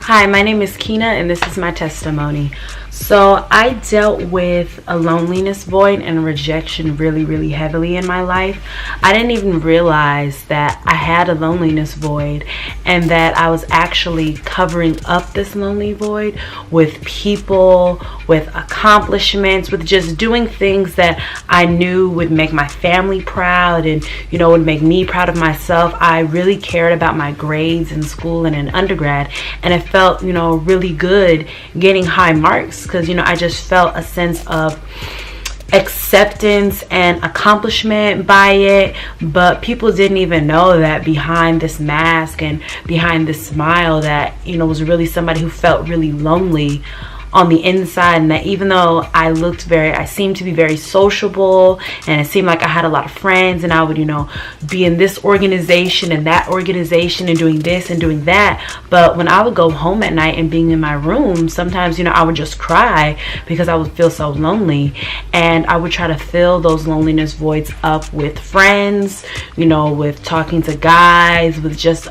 Hi, my name is Keena, and this is my testimony. So, I dealt with a loneliness void and rejection really heavily in my life. I didn't even realize that I had a loneliness void and that I was actually covering up this lonely void with people, with accomplishments, with just doing things that I knew would make my family proud and, would make me proud of myself. I really cared about my grades in school and in undergrad, and it felt, really good getting high marks because, I just felt a sense of acceptance and accomplishment by it. But people didn't even know that behind this mask and behind this smile that, was really somebody who felt really lonely on the inside, and that even though I seemed to be very sociable, and it seemed like I had a lot of friends, and I would, be in this organization and that organization and doing this and doing that. But when I would go home at night and being in my room, sometimes, I would just cry because I would feel so lonely. And I would try to fill those loneliness voids up with friends, with talking to guys, with just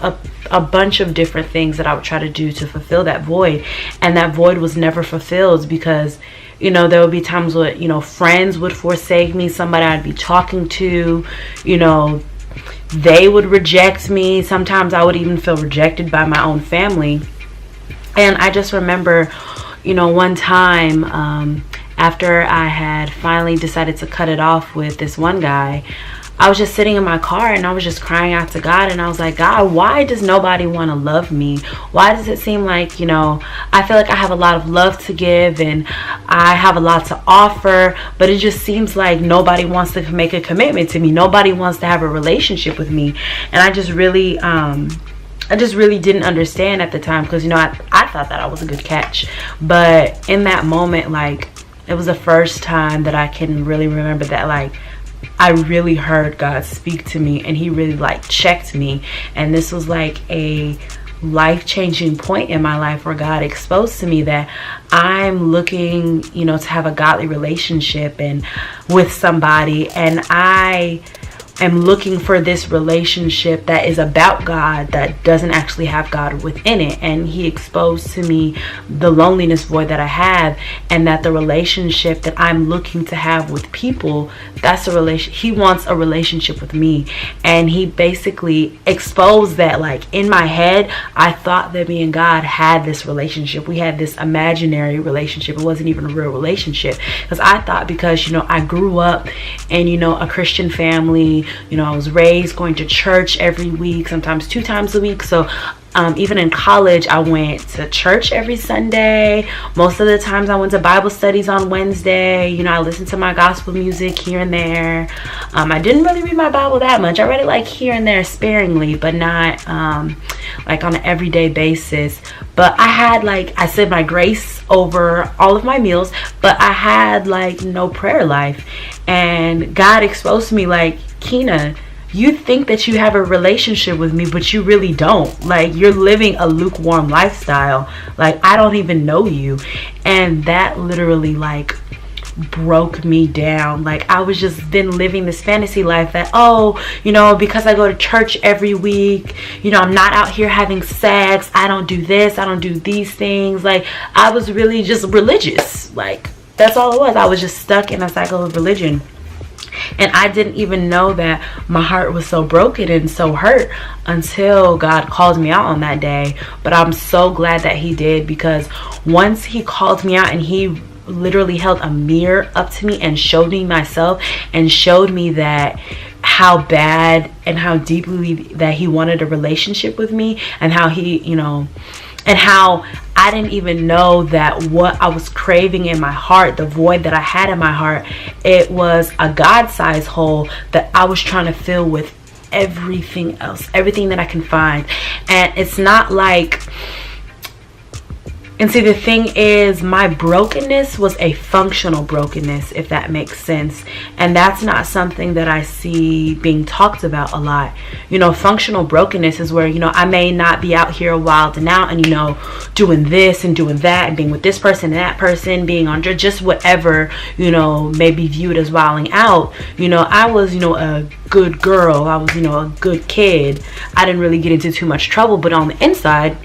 a bunch of different things that I would try to do to fulfill that void. And that void was never fulfilled because, there would be times where, friends would forsake me, somebody I'd be talking to, they would reject me. Sometimes I would even feel rejected by my own family. And I just remember, one time, after I had finally decided to cut it off with this one guy, I was just sitting in my car and I was just crying out to God, and I was like, God, why does nobody want to love me? Why does it seem like, I feel like I have a lot of love to give and I have a lot to offer, but it just seems like nobody wants to make a commitment to me. Nobody wants to have a relationship with me. And I just really didn't understand at the time because, I thought that I was a good catch. But in that moment, it was the first time that I can really remember that, I really heard God speak to me, and he really checked me. And this was a life-changing point in my life where God exposed to me that I'm looking, to have a godly relationship and with somebody, and I am looking for this relationship that is about God, that doesn't actually have God within it. And he exposed to me the loneliness void that I have, and that the relationship that I'm looking to have with people, that's a relation. He wants a relationship with me. And he basically exposed that, in my head, I thought that me and God had this relationship. We had this imaginary relationship. It wasn't even a real relationship, because I thought, because I grew up in a Christian family. I was raised going to church every week, sometimes 2 times a week. So even in college, I went to church every Sunday. Most of the times I went to Bible studies on Wednesday. I listened to my gospel music here and there. I didn't really read my Bible that much. I read it here and there sparingly, but not on an everyday basis. But I had I said my grace over all of my meals, but I had no prayer life. And God exposed to me Keena, you think that you have a relationship with me, but you really don't. You're living a lukewarm lifestyle. I don't even know you. And that literally broke me down. I was just then living this fantasy life that, because I go to church every week, I'm not out here having sex, I don't do this, I don't do these things. I was really just religious. That's all it was. I was just stuck in a cycle of religion. And I didn't even know that my heart was so broken and so hurt until God called me out on that day. But I'm so glad that he did, because once he called me out and he literally held a mirror up to me and showed me myself and showed me that how bad and how deeply that he wanted a relationship with me, and how he, and how I didn't even know that what I was craving in my heart, the void that I had in my heart, it was a God-sized hole that I was trying to fill with everything else, everything that I can find. And it's not and see, the thing is, my brokenness was a functional brokenness, if that makes sense. And that's not something that I see being talked about a lot. Functional brokenness is where, I may not be out here wilding out and, doing this and doing that and being with this person and that person, being on just whatever, may be viewed as wilding out. I was, a good girl. I was, a good kid. I didn't really get into too much trouble, but on the inside,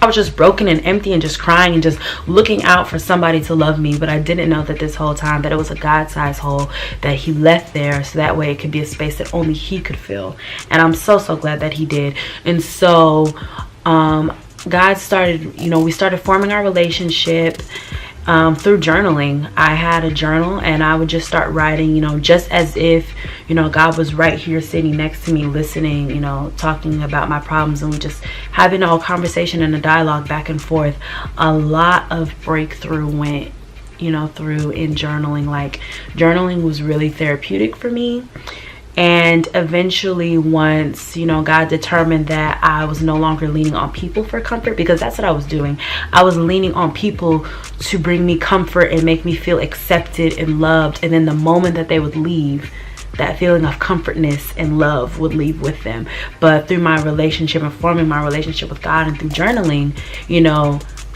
I was just broken and empty and just crying and just looking out for somebody to love me. But I didn't know that this whole time that it was a God-sized hole that he left there, so that way it could be a space that only he could fill. And I'm so glad that he did. And so God started, we started forming our relationship through journaling. I had a journal and I would just start writing, just as if, God was right here sitting next to me, listening, talking about my problems, and we just having a conversation and a dialogue back and forth. A lot of breakthrough went, through in journaling. Like, journaling was really therapeutic for me. And eventually, once, God determined that I was no longer leaning on people for comfort, because that's what I was doing. I was leaning on people to bring me comfort and make me feel accepted and loved. And then the moment that they would leave, that feeling of comfortness and love would leave with them. But through my relationship and forming my relationship with God and through journaling,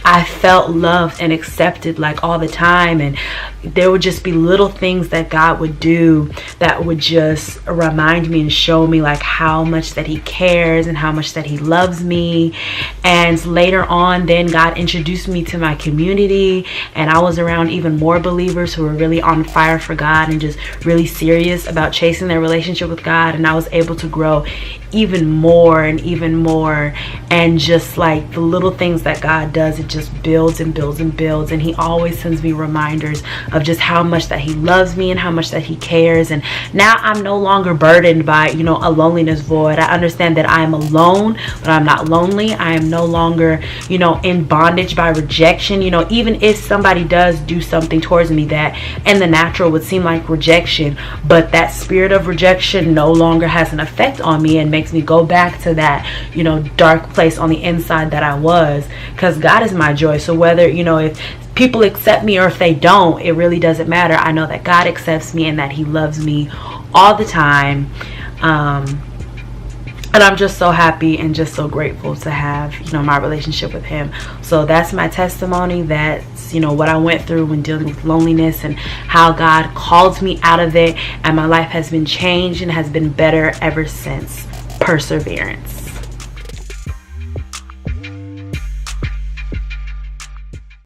I felt loved and accepted like all the time. And there would just be little things that God would do that would just remind me and show me like how much that he cares and how much that he loves me. And later on, then God introduced me to my community, and I was around even more believers who were really on fire for God and just really serious about chasing their relationship with God. And I was able to grow even more and even more. And just like the little things that God does, it just builds and builds and builds. And he always sends me reminders of just how much that he loves me and how much that he cares. And now I'm no longer burdened by, a loneliness void. I understand that I am alone, but I'm not lonely. I am no longer, in bondage by rejection. Even if somebody does do something towards me that in the natural would seem like rejection, but that spirit of rejection no longer has an effect on me and makes me go back to that, dark place on the inside that I was, because God is my joy. So whether, if people accept me or if they don't, it really doesn't matter. I know that God accepts me and that he loves me all the time. And I'm just so happy and just so grateful to have, my relationship with him. So that's my testimony. That's, what I went through when dealing with loneliness and how God called me out of it. And my life has been changed and has been better ever since. Perseverance.